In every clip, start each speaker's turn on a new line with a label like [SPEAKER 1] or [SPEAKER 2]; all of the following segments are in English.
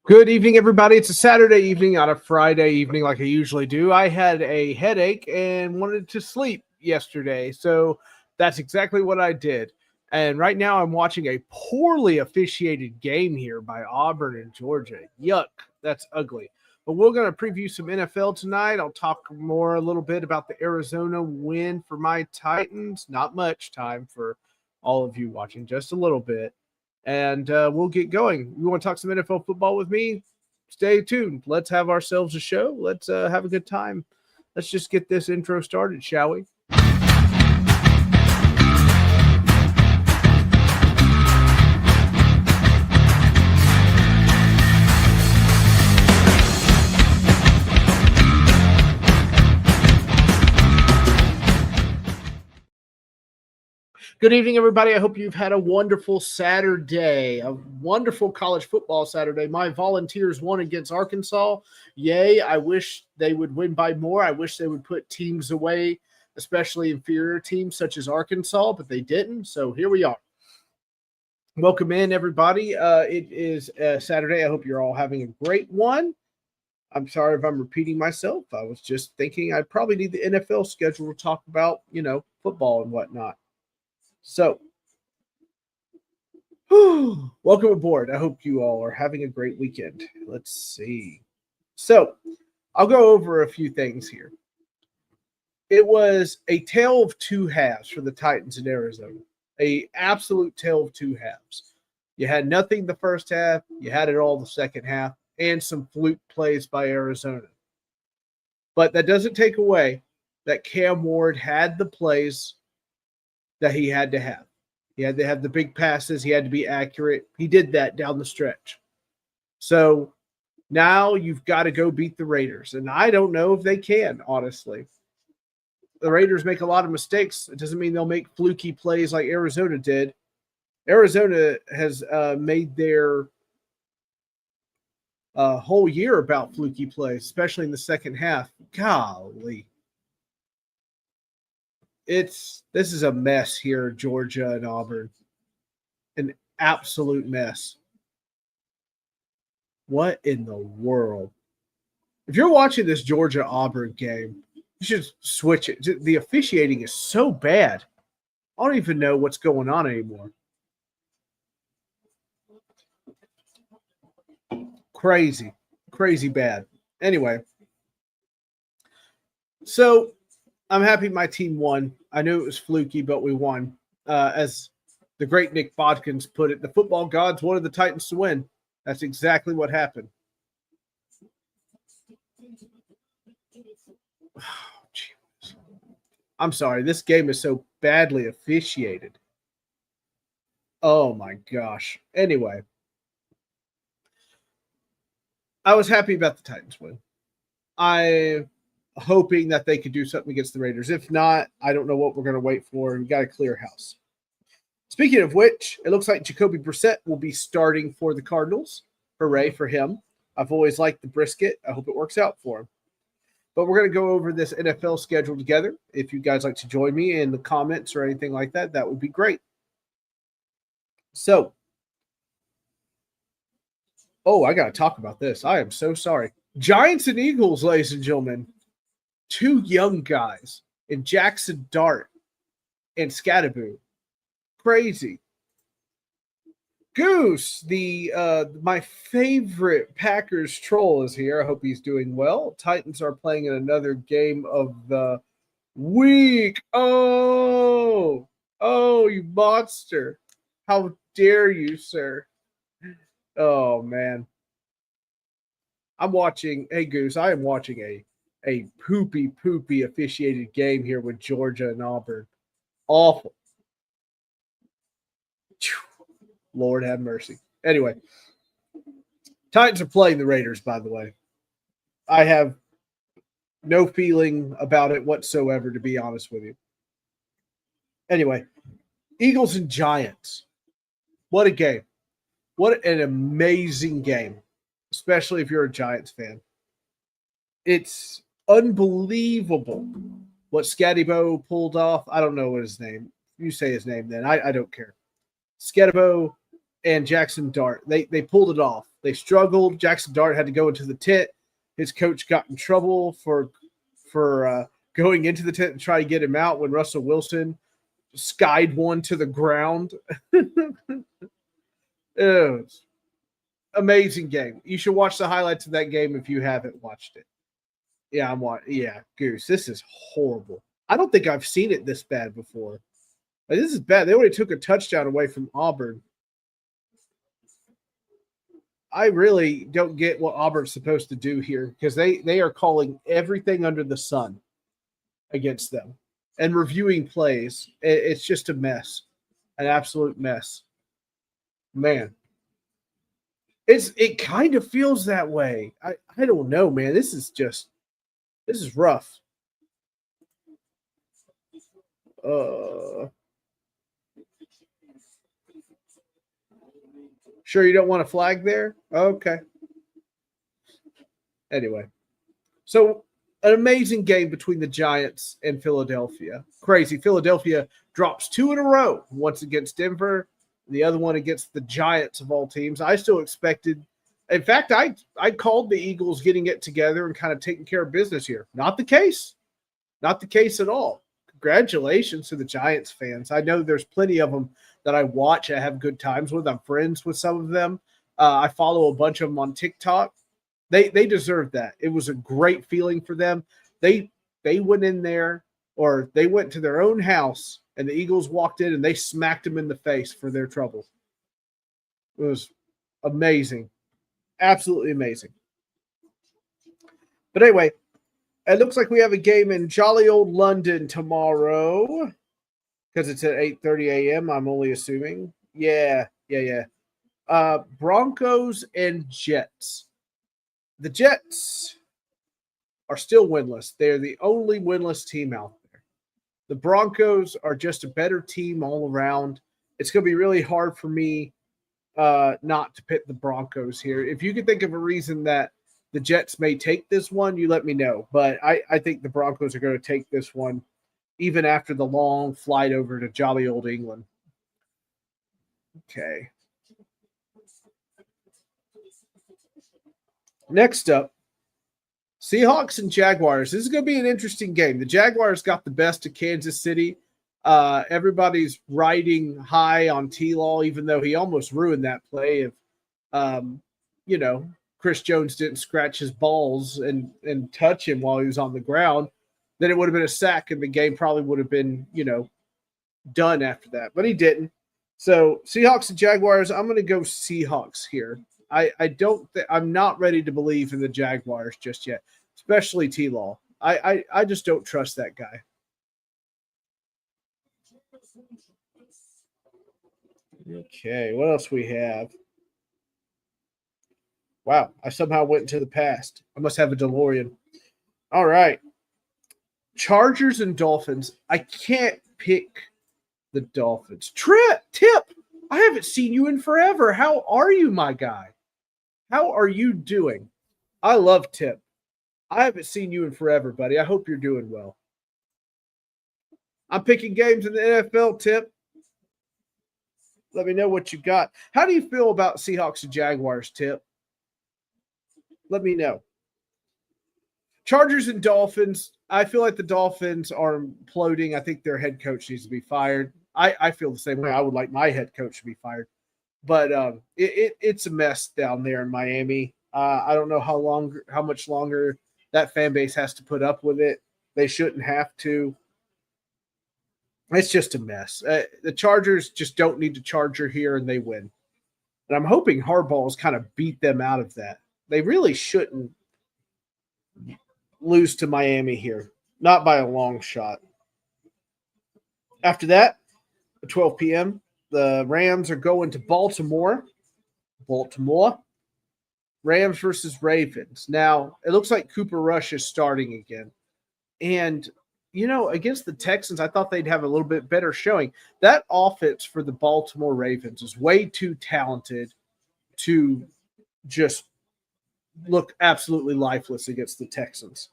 [SPEAKER 1] Good evening, everybody. It's a Saturday evening, not a Friday evening like I usually do. I had a headache and wanted to sleep yesterday, so that's exactly what I did. And right now, I'm watching a poorly officiated game here by Auburn and Georgia. Yuck, that's ugly. But we're going to preview some NFL tonight. I'll talk more a little bit about the Arizona win for my Titans. Not much time for all of you watching, just a little bit, and we'll get going. You want to talk some NFL football with me? Stay tuned. Let's have ourselves a show. Let's have a good time. Let's just get this intro started, shall we? Good evening, everybody. I hope you've had a wonderful Saturday, a wonderful college football Saturday. My Volunteers won against Arkansas. Yay. I wish they would win by more. I wish they would put teams away, especially inferior teams such as Arkansas, but they didn't. So here we are. Welcome in, everybody. It is Saturday. I hope you're all having a great one. I'm sorry if I'm repeating myself. I was just thinking I probably need the NFL schedule to talk about, football and whatnot. So, welcome aboard. I hope you all are having a great weekend. Let's see. So, I'll go over a few things here. It was a tale of two halves for the Titans in Arizona. A absolute tale of two halves. You had nothing the first half, you had it all the second half, and some fluke plays by Arizona. But that doesn't take away that Cam Ward had the plays that he had to have. He had to have the big passes. He had to be accurate. He did that down the stretch. So now you've got to go beat the Raiders. And I don't know if they can, honestly. The Raiders make a lot of mistakes. It doesn't mean they'll make fluky plays like Arizona did. Arizona has made their whole year about fluky plays, especially in the second half. Golly. This is a mess here, Georgia and Auburn. An absolute mess. What in the world? If you're watching this Georgia-Auburn game, you should switch it. The officiating is so bad. I don't even know what's going on anymore. Crazy bad. Anyway, so I'm happy my team won. I knew it was fluky, but we won. As the great Nick Bodkins put it, the football gods wanted the Titans to win. That's exactly what happened. Oh, I'm sorry. This game is so badly officiated. Oh, my gosh. Anyway, I was happy about the Titans win. I hoping that they could do something against the Raiders. If not, I don't know what we're going to wait for. We've got to clear house. Speaking of which, it looks like Jacoby Brissett will be starting for the Cardinals. Hooray for him. I've always liked the brisket. I hope it works out for him. But we're going to go over this NFL schedule together. If you guys like to join me in the comments or anything like that, that would be great. So, I got to talk about this. I am so sorry. Giants and Eagles, ladies and gentlemen. Two young guys in Jackson Dart and Scatterboo. Crazy. Goose, my favorite Packers troll, is here. I hope he's doing well. Titans are playing in another game of the week. Oh, you monster. How dare you, sir? Oh, man. Hey, Goose, I am watching a poopy officiated game here with Georgia and Auburn. Awful. Lord have mercy. Anyway, Titans are playing the Raiders, by the way. I have no feeling about it whatsoever, to be honest with you. Anyway, Eagles and Giants. What a game. What an amazing game, especially if you're a Giants fan. It's unbelievable what Scattybo pulled off. I don't know what his name. You say his name then. I don't care. Scattybo and Jackson Dart. They pulled it off. They struggled. Jackson Dart had to go into the tent. His coach got in trouble for going into the tent and try to get him out when Russell Wilson skied one to the ground. Amazing game. You should watch the highlights of that game if you haven't watched it. Yeah, I'm watching. Yeah, Goose. This is horrible. I don't think I've seen it this bad before. Like, this is bad. They already took a touchdown away from Auburn. I really don't get what Auburn's supposed to do here because they are calling everything under the sun against them and reviewing plays. It's just a mess, an absolute mess. Man, it kind of feels that way. I don't know, man. This is rough. Sure you don't want a flag there? Okay. Anyway, so an amazing game between the Giants and Philadelphia. Crazy. Philadelphia drops 2 in a row, once against Denver, the other one against the Giants of all teams. I still expected – in fact, I called the Eagles getting it together and kind of taking care of business here. Not the case. Not the case at all. Congratulations to the Giants fans. I know there's plenty of them that I watch. I have good times with. I'm friends with some of them. I follow a bunch of them on TikTok. They deserve that. It was a great feeling for them. They went in there, or they went to their own house, and the Eagles walked in and they smacked them in the face for their trouble. It was amazing. Absolutely amazing. But anyway, it looks like we have a game in jolly old London tomorrow because it's at 8:30 a.m., I'm only assuming. Yeah. Broncos and Jets. The Jets are still winless. They're the only winless team out there. The Broncos are just a better team all around. It's going to be really hard for me not to pick the Broncos here. If you could think of a reason that the Jets may take this one, you let me know. But I think the Broncos are going to take this one, even after the long flight over to jolly old England. Okay. Next up, Seahawks and Jaguars. This is going to be an interesting game. The Jaguars got the best of Kansas City. Everybody's riding high on T-Law, even though he almost ruined that play. If, Chris Jones didn't scratch his balls and touch him while he was on the ground, then it would have been a sack and the game probably would have been, done after that. But he didn't. So Seahawks and Jaguars, I'm going to go Seahawks here. I'm not ready to believe in the Jaguars just yet, especially T-Law. I just don't trust that guy. Okay, what else we have? Wow, I somehow went into the past. I must have a DeLorean. All right. Chargers and Dolphins. I can't pick the Dolphins. Tip, I haven't seen you in forever. How are you, my guy? How are you doing? I love Tip. I haven't seen you in forever, buddy. I hope you're doing well. I'm picking games in the NFL, Tip. Let me know what you got. How do you feel about Seahawks and Jaguars, Tip? Let me know. Chargers and Dolphins. I feel like the Dolphins are imploding. I think their head coach needs to be fired. I feel the same way. I would like my head coach to be fired. But it's a mess down there in Miami. I don't know how much longer that fan base has to put up with it. They shouldn't have to. It's just a mess. The Chargers just don't need to Charger here, and they win. And I'm hoping Harbaugh's kind of beat them out of that. They really shouldn't lose to Miami here. Not by a long shot. After that, at 12 p.m., the Rams are going to Baltimore. Rams versus Ravens. Now, it looks like Cooper Rush is starting again. And, against the Texans, I thought they'd have a little bit better showing. That offense for the Baltimore Ravens is way too talented to just look absolutely lifeless against the Texans.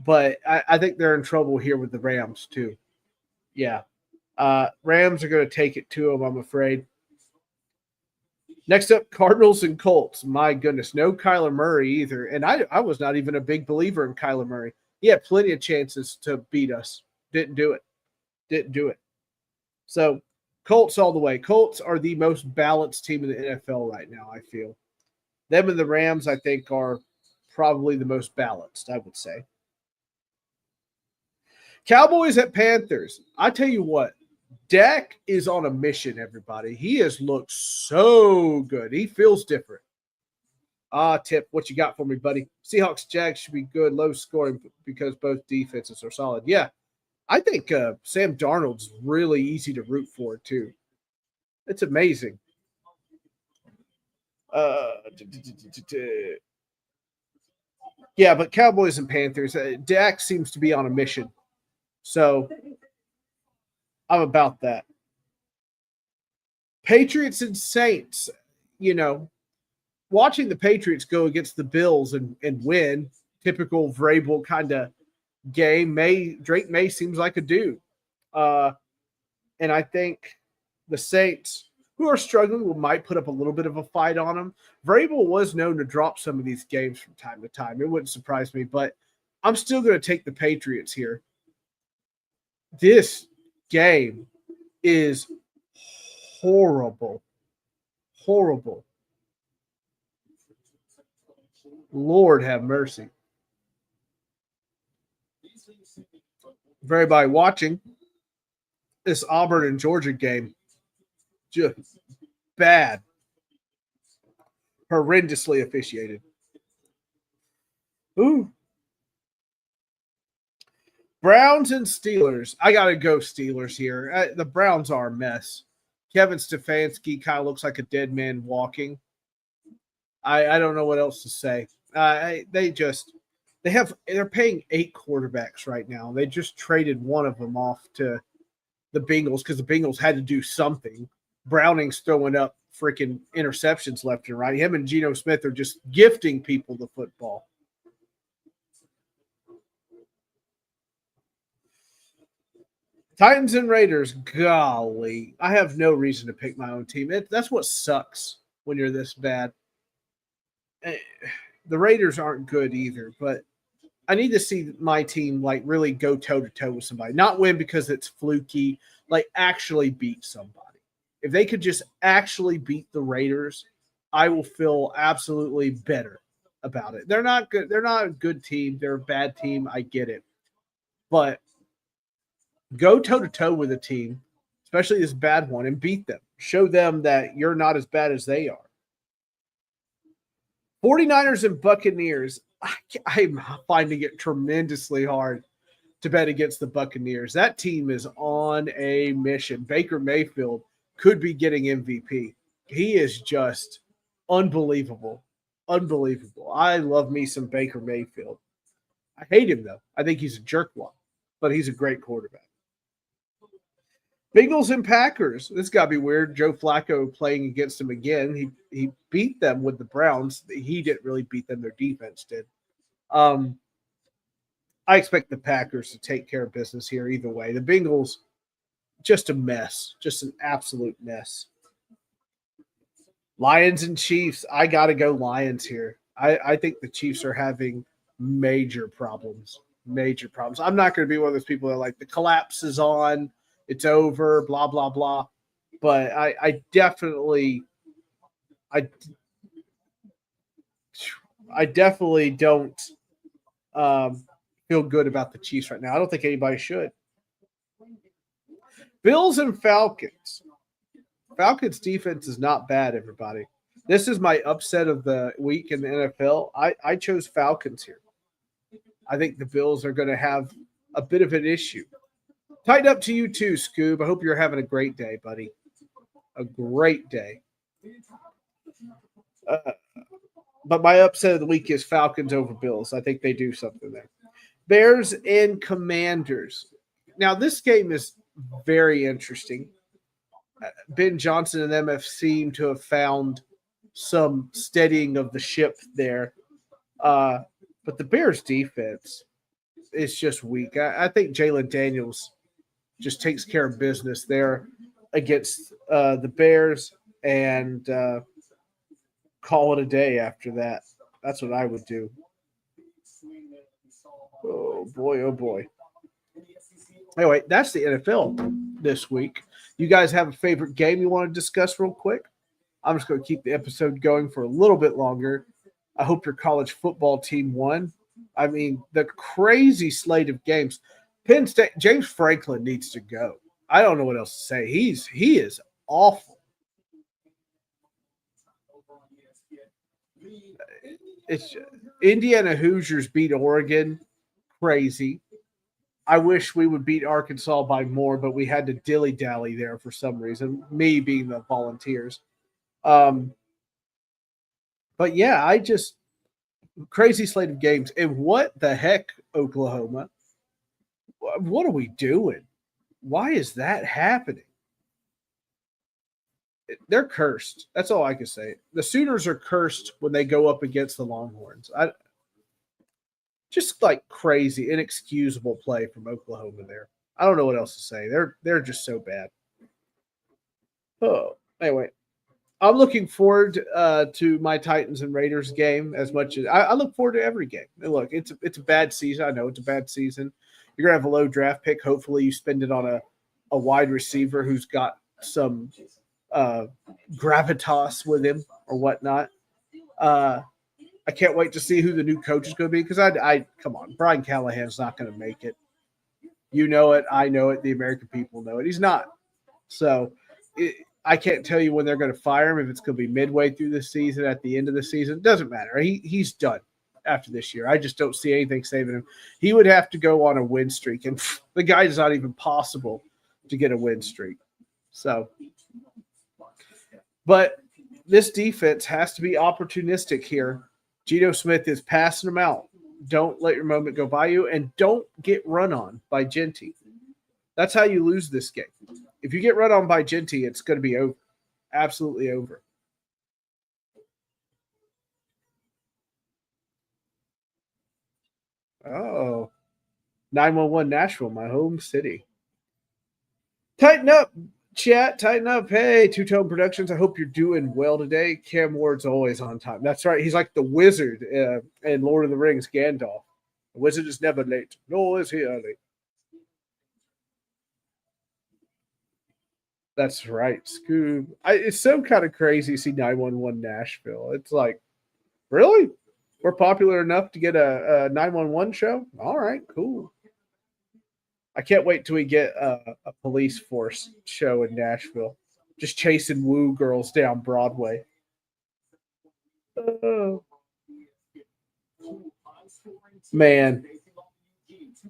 [SPEAKER 1] But I think they're in trouble here with the Rams, too. Yeah. Rams are going to take it to them, I'm afraid. Next up, Cardinals and Colts. My goodness, no Kyler Murray either. And I was not even a big believer in Kyler Murray. He had plenty of chances to beat us. Didn't do it. Didn't do it. So, Colts all the way. Colts are the most balanced team in the NFL right now, I feel. Them and the Rams, I think, are probably the most balanced, I would say. Cowboys at Panthers. I tell you what, Dak is on a mission, everybody. He has looked so good. He feels different. Tip, what you got for me, buddy? Seahawks, Jags should be good, low scoring because both defenses are solid. Yeah, I think Sam Darnold's really easy to root for, too. It's amazing. Yeah, but Cowboys and Panthers, Dak seems to be on a mission. So I'm about that. Patriots and Saints, you know, watching the Patriots go against the Bills and win, typical Vrabel kind of game. Drake May seems like a dude. And I think the Saints, who are struggling, might put up a little bit of a fight on them. Vrabel was known to drop some of these games from time to time. It wouldn't surprise me, but I'm still going to take the Patriots here. This game is horrible. Horrible. Lord have mercy. For everybody watching, this Auburn and Georgia game, just bad. Horrendously officiated. Ooh. Browns and Steelers. I got to go Steelers here. The Browns are a mess. Kevin Stefanski kind of looks like a dead man walking. I don't know what else to say. They're paying 8 quarterbacks right now. They just traded one of them off to the Bengals because the Bengals had to do something. Browning's throwing up freaking interceptions left and right. Him and Geno Smith are just gifting people the football. Titans and Raiders, golly. I have no reason to pick my own team. That's what sucks when you're this bad. The Raiders aren't good either, but I need to see my team like really go toe-to-toe with somebody. Not win because it's fluky, like actually beat somebody. If they could just actually beat the Raiders, I will feel absolutely better about it. They're not good. They're not a good team. They're a bad team. I get it. But go toe-to-toe with a team, especially this bad one, and beat them. Show them that you're not as bad as they are. 49ers and Buccaneers. I'm finding it tremendously hard to bet against the Buccaneers. That team is on a mission. Baker Mayfield could be getting MVP. He is just unbelievable. Unbelievable. I love me some Baker Mayfield. I hate him, though. I think he's a jerkwad, but he's a great quarterback. Bengals and Packers. This got to be weird. Joe Flacco playing against them again. He beat them with the Browns. He didn't really beat them. Their defense did. I expect the Packers to take care of business here either way. The Bengals, just a mess. Just an absolute mess. Lions and Chiefs. I got to go Lions here. I think the Chiefs are having major problems. Major problems. I'm not going to be one of those people that like the collapse is on. It's over, blah, blah, blah. But I definitely don't feel good about the Chiefs right now. I don't think anybody should. Bills and Falcons. Falcons defense is not bad, everybody. This is my upset of the week in the NFL. I chose Falcons here. I think the Bills are going to have a bit of an issue. Tied up to you too, Scoob. I hope you're having a great day, buddy. A great day. But my upset of the week is Falcons over Bills. I think they do something there. Bears and Commanders. Now, this game is very interesting. Ben Johnson and them have seemed to have found some steadying of the ship there. But the Bears defense is just weak. I think Jalen Daniels just takes care of business there against the Bears. And call it a day after that. That's what I would do. Oh boy, oh boy. Anyway, that's the NFL this week. You guys have a favorite game you want to discuss real quick? I'm just going to keep the episode going for a little bit longer. I hope your college football team won. I mean, the crazy slate of games. Penn State, James Franklin needs to go. I don't know what else to say. He is awful. It's Indiana Hoosiers beat Oregon. Crazy. I wish we would beat Arkansas by more, but we had to dilly dally there for some reason. Me being the Volunteers. But yeah, I just crazy slate of games. And what the heck, Oklahoma? What are we doing? Why is that happening? They're cursed. That's all I can say. The Sooners are cursed when they go up against the Longhorns. Just like crazy, inexcusable play from Oklahoma there. I don't know what else to say. They're just so bad. Oh, anyway, I'm looking forward to my Titans and Raiders game as much as I look forward to every game. And look, it's a bad season. I know it's a bad season. You're gonna have a low draft pick. Hopefully, you spend it on a wide receiver who's got some gravitas with him or whatnot. I can't wait to see who the new coach is going to be because I come on, Brian Callahan's not going to make it. You know it, I know it, the American people know it. He's not. So I can't tell you when they're going to fire him. If it's going to be midway through the season, at the end of the season, it doesn't matter. He's done after this year. I just don't see anything saving him. He would have to go on a win streak, and the guy is not even possible to get a win streak. So, but this defense has to be opportunistic here. Geno Smith is passing them out. Don't let your moment go by you, and don't get run on by Genty. That's how you lose this game. If you get run on by Genty, it's going to be over. Absolutely over. Oh, 911 Nashville, my home city. Tighten up, chat. Tighten up. Hey, Two Tone Productions. I hope you're doing well today. Cam Ward's always on time. That's right. He's like the wizard in Lord of the Rings, Gandalf. The wizard is never late, nor is he early. That's right, Scoob. It's so kind of crazy to see 911 Nashville. It's like, really? We're popular enough to get a 911 show? All right, cool. I can't wait till we get a police force show in Nashville. Just chasing woo girls down Broadway. Oh. Man,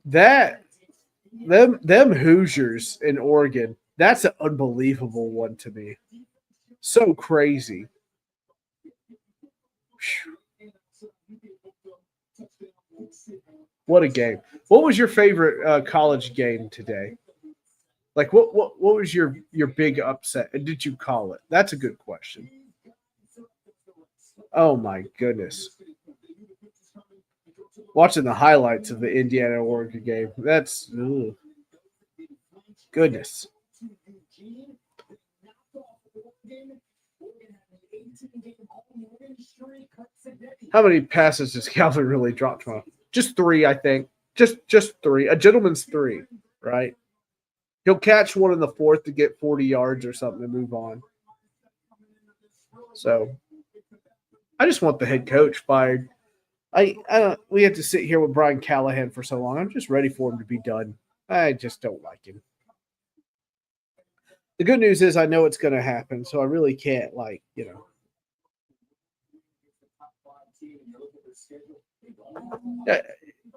[SPEAKER 1] them Hoosiers in Oregon, that's an unbelievable one to me. So crazy. What a game. What was your favorite college game today? Like what was your big upset? And did you call it? That's a good question. Oh my goodness. Watching the highlights of the Indiana Oregon game. That's goodness. How many passes does Calvin really drop tomorrow? Just three, I think. Just three. A gentleman's three, right? He'll catch one in the fourth to get 40 yards or something to move on. So I just want the head coach fired. I don't. We have to sit here with Brian Callahan for so long. I'm just ready for him to be done. I just don't like him. The good news is I know it's going to happen, so I really can't,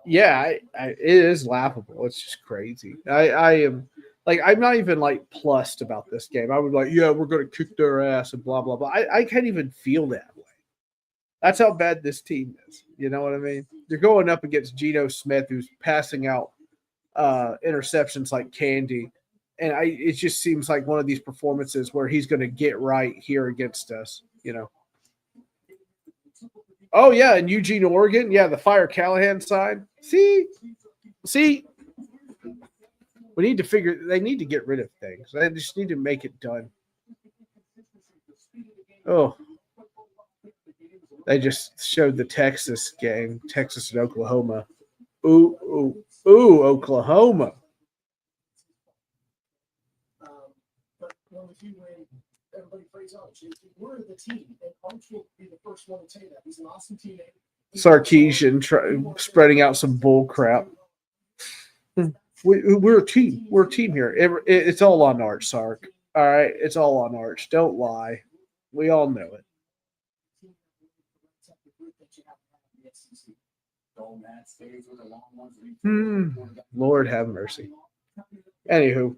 [SPEAKER 1] Yeah, it is laughable. It's just crazy. I am I'm not even plussed about this game. I would yeah, we're going to kick their ass and blah blah blah. I can't even feel that way. That's how bad this team is. You know what I mean? You're going up against Geno Smith, who's passing out interceptions like candy. And it just seems like one of these performances where he's going to get right here against us, Oh, yeah, in Eugene, Oregon. Yeah, the Fire Callahan side. See, they need to get rid of things. They just need to make it done. Oh, They just showed the Texas game, Texas and Oklahoma. Ooh, Oklahoma. Sarkeesian spreading out some bull crap. We're a team. We're a team here. It's all on Arch, Sark. All right, it's all on Arch. Don't lie. We all know it. Lord have mercy. Anywho,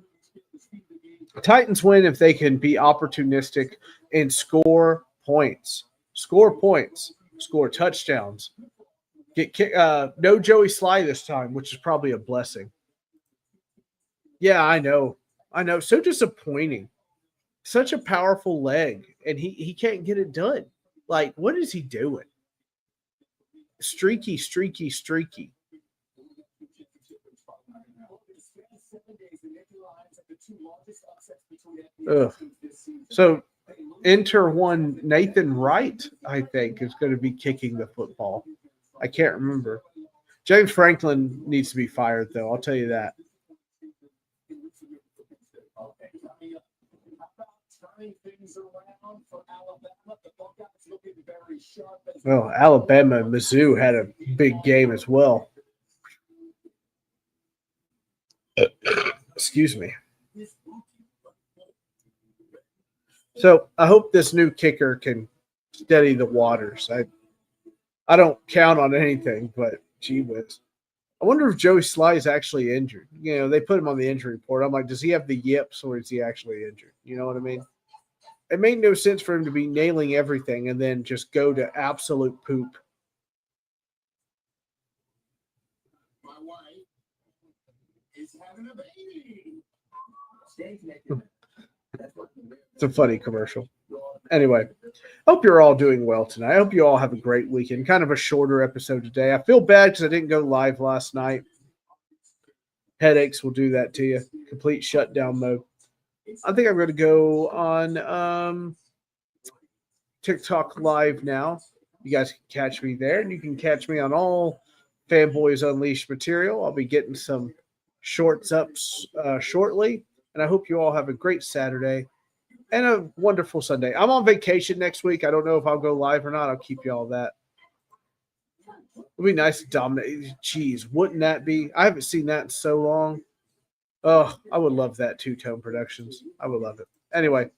[SPEAKER 1] Titans win if they can be opportunistic and score points. Score points. Score touchdowns. No Joey Sly this time, which is probably a blessing. Yeah, I know. So disappointing. Such a powerful leg, and he can't get it done. Like, what is he doing? Streaky. Ugh. So enter one Nathan Wright, I think, is going to be kicking the football. I can't remember. James Franklin needs to be fired, though. I'll tell you that. Well, Alabama and Mizzou had a big game as well. Excuse me. So I hope this new kicker can steady the waters. I don't count on anything, but gee whiz. I wonder if Joey Sly is actually injured. You know, they put him on the injury report. I'm like, does he have the yips or is he actually injured? You know what I mean? It made no sense for him to be nailing everything and then just go to absolute poop. My wife is having a baby. It's a funny commercial. Anyway, hope you're all doing well tonight. I hope you all have a great weekend. Kind of a shorter episode today. I feel bad because I didn't go live last night. Headaches will do that to you. Complete shutdown mode. I think I'm going to go on TikTok live now. You guys can catch me there, and you can catch me on all Fanboys Unleashed material. I'll be getting some shorts up shortly, and I hope you all have a great Saturday and a wonderful Sunday. I'm on vacation next week. I don't know if I'll go live or not. I'll keep you all that. It'd be nice to dominate. Jeez, wouldn't that be? I haven't seen that in so long. Oh, I would love that Two-Tone Productions. I would love it. Anyway,